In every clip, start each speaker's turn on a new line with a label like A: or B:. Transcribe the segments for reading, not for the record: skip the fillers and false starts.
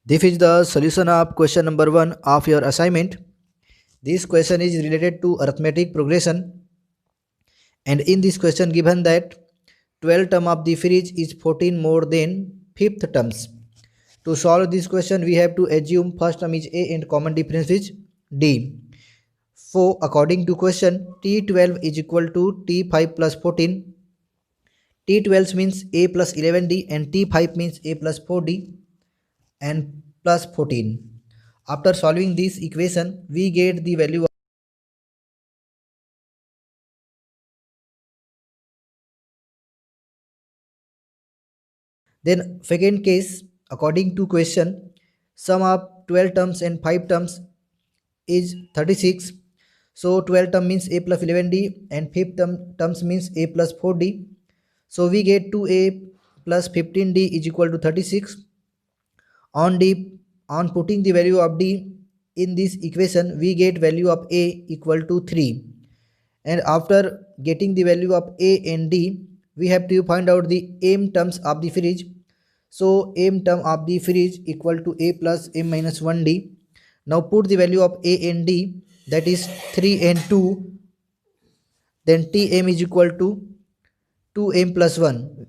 A: This is the solution of question number 1 of your assignment. This question is related to arithmetic progression, and in this question given that 12 term of the fridge is 14 more than fifth terms. To solve this question, we have to assume first term is A and common difference is D. So according to question, T12 is equal to T5 plus 14. T12 means A plus 11D and T5 means A plus 4D and plus 14. After solving this equation, we get the value of then second case, according to question, sum of 12 terms and 5 terms is 36. So 12 term means A plus 11D and 5th terms means A plus 4D. So we get 2A plus 15D is equal to 36. On putting the value of D in this equation, we get value of A equal to 3. And after getting the value of A and D, we have to find out the m terms of the fridge. So m term of the fridge equal to A plus m minus 1D. Now put the value of A and D, that is 3 and 2. Then Tm is equal to 2m plus 1.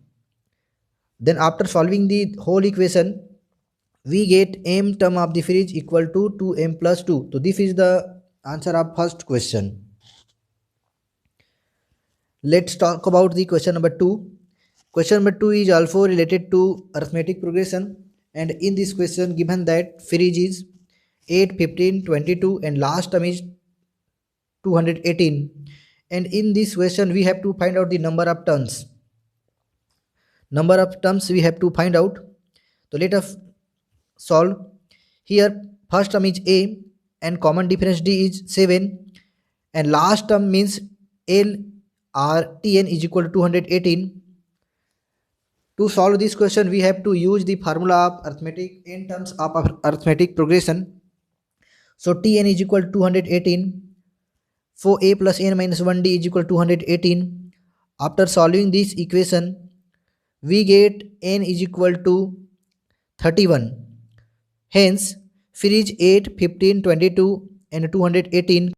A: Then after solving the whole equation, we get m term of the fridge equal to 2m plus 2. So this is the answer of first question. Let's talk about the question number 2. Question number 2 is also related to arithmetic progression, and in this question given that fridge is 8, 15, 22 and last term is 218, and in this question we have to find out the number of terms. Number of terms we have to find out. So let us solve. Here first term is A and common difference D is 7, and last term means L or Tn is equal to 218. To solve this question, we have to use the formula of arithmetic in terms of arithmetic progression. So Tn is equal to 218. For A plus n minus 1D is equal to 218. After solving this equation, we get n is equal to 31. Hence, fridge 8, 15, 22 and 218.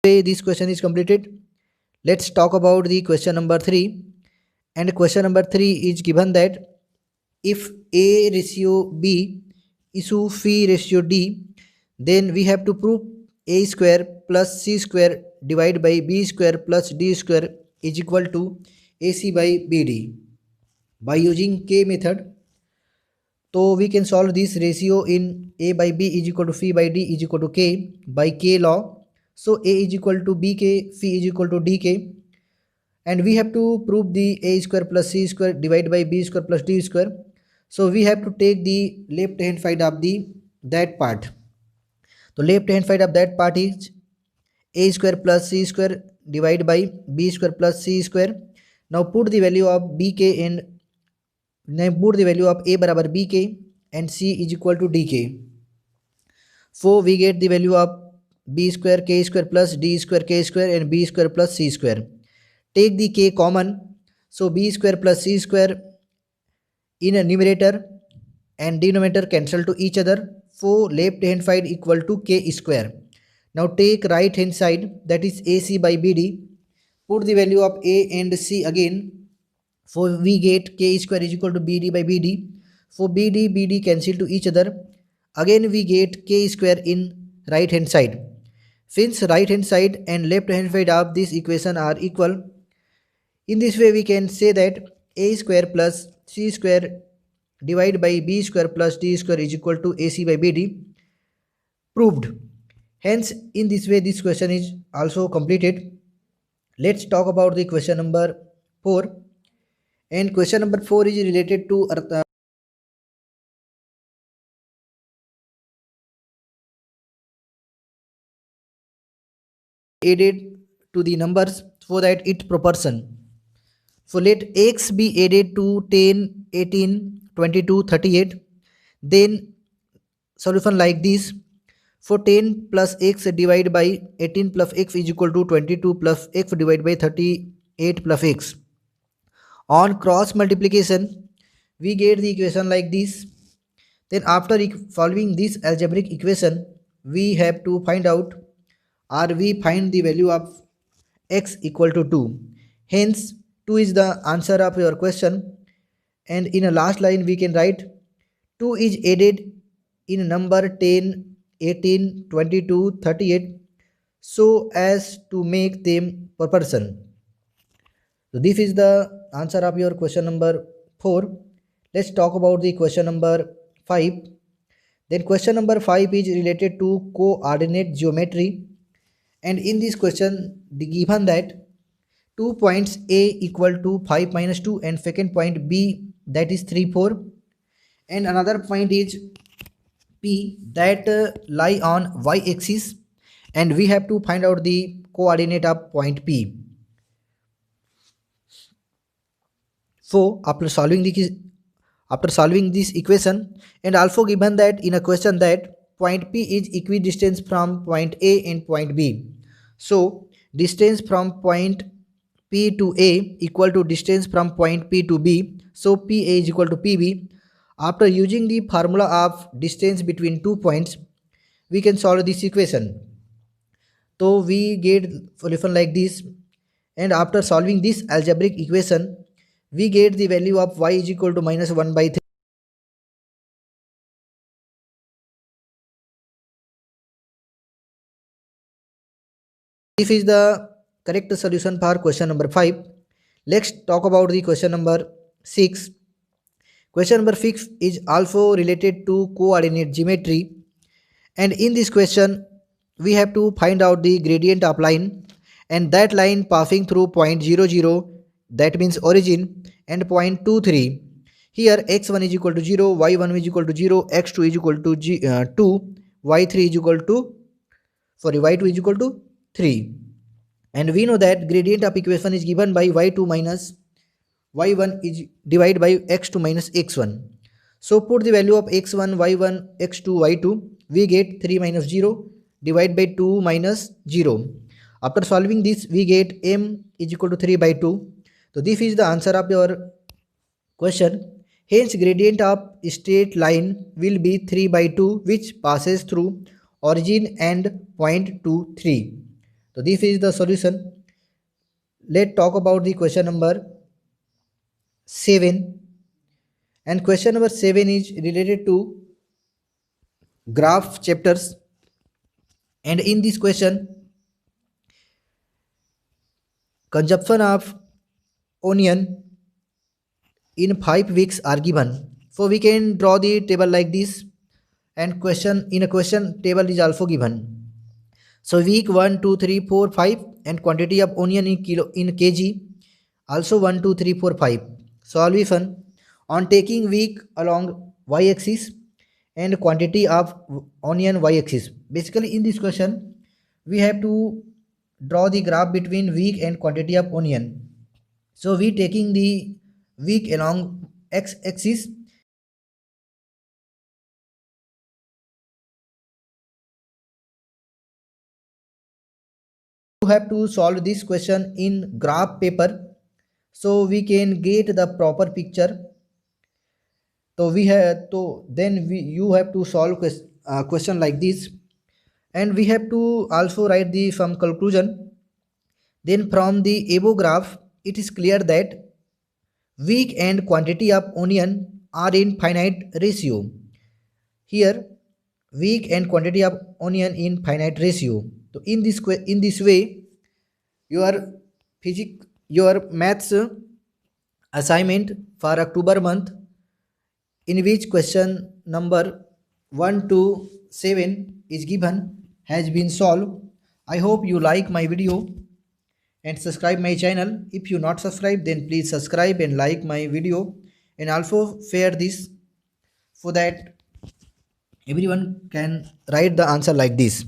A: This question is completed. Let's talk about the question number 3. And question number 3 is given that if A ratio B is to phi ratio D, then we have to prove A square plus C square divided by B square plus D square is equal to AC by BD. By using K method, so we can solve this ratio in A by B is equal to phi by D is equal to K by K law. So A is equal to BK, phi is equal to DK. And we have to prove the A square plus C square divided by B square plus D square. So we have to take the left hand side of that part. The left hand side of that part is A square plus C square divided by B square plus C square. Now put the value of BK and now put the value of A barabar BK and C is equal to DK. So we get the value of B square K square plus D square K square and B square plus C square. Take the K common. So B square plus C square in a numerator and denominator cancel to each other. So left hand side equal to K square. Now take right hand side, that is AC by BD. Put the value of A and C again. So we get K square is equal to BD by BD. So BD cancel to each other. Again we get K square in right hand side. Since right hand side and left hand side of this equation are equal, in this way we can say that A square plus C square divided by B square plus D square is equal to AC by BD. Proved. Hence in this way this question is also completed. Let's talk about the question number 4. And question number 4 is related to added to the numbers so that it proportion. So let x be added to 10, 18, 22, 38. Then solution like this. For 10 plus x divided by 18 plus x is equal to 22 plus x divided by 38 8 plus x. On cross multiplication, we get the equation like this. Then after solving this algebraic equation, we have to find out, or we find the value of x equal to 2. Hence, 2 is the answer of your question. And in a last line, we can write 2 is added in number 10, 18, 22, 38 so as to make them proportion. So this is the answer of your question number 4. Let's talk about the question number 5. Then question number 5 is related to coordinate geometry. And in this question, the given that 2 points A equal to 5 minus 2 and second point B that is 3, 4. And another point is P that lie on y axis, and we have to find out the coordinate of point P. So after solving this equation, and also given that in a question that point P is equidistant from point A and point B. So distance from point P to A equal to distance from point P to B. So PA is equal to PB. After using the formula of distance between 2 points, we can solve this equation. So we get solution like this, and after solving this algebraic equation, we get the value of y is equal to minus 1 by 3. This is the correct solution for question number 5. Let's talk about the question number 6. Question number 6 is also related to coordinate geometry, and in this question we have to find out the gradient of line, and that line passing through point 0, 0, that means origin, and point 2, 3. Here x1 is equal to 0, y1 is equal to 0, x2 is equal to 2, y2 is equal to 3. And we know that gradient of equation is given by y2 minus y1 is divided by x2 minus x1. So put the value of x1, y1, x2, y2, we get 3 minus 0 divided by 2 minus 0. After solving this, we get m is equal to 3 by 2. So this is the answer of your question. Hence gradient of straight line will be 3 by 2, which passes through origin and point 2, 3. So this is the solution. Let's talk about the question number 7. And question number 7 is related to graph chapters. And in this question, consumption of onion in 5 weeks are given. So we can draw the table like this, and in a question table is also given. So week 1, 2, 3, 4, 5, and quantity of onion in kg also 1, 2, 3, 4, 5. Solution: on taking week along y axis and quantity of onion y axis. Basically in this question we have to draw the graph between week and quantity of onion. So we taking the week along x axis. You have to solve this question in graph paper so we can get the proper picture. So you have to solve question like this, and we have to also write the some conclusion. Then from the above graph, it is clear that week and quantity of onion are in finite ratio. Here, week and quantity of onion in finite ratio. So in this way, your maths assignment for October month, in which question number 1 to 7 is given, has been solved. I hope you like my video and subscribe my channel. If you not subscribe, then please subscribe and like my video, and also share this so that everyone can write the answer like this.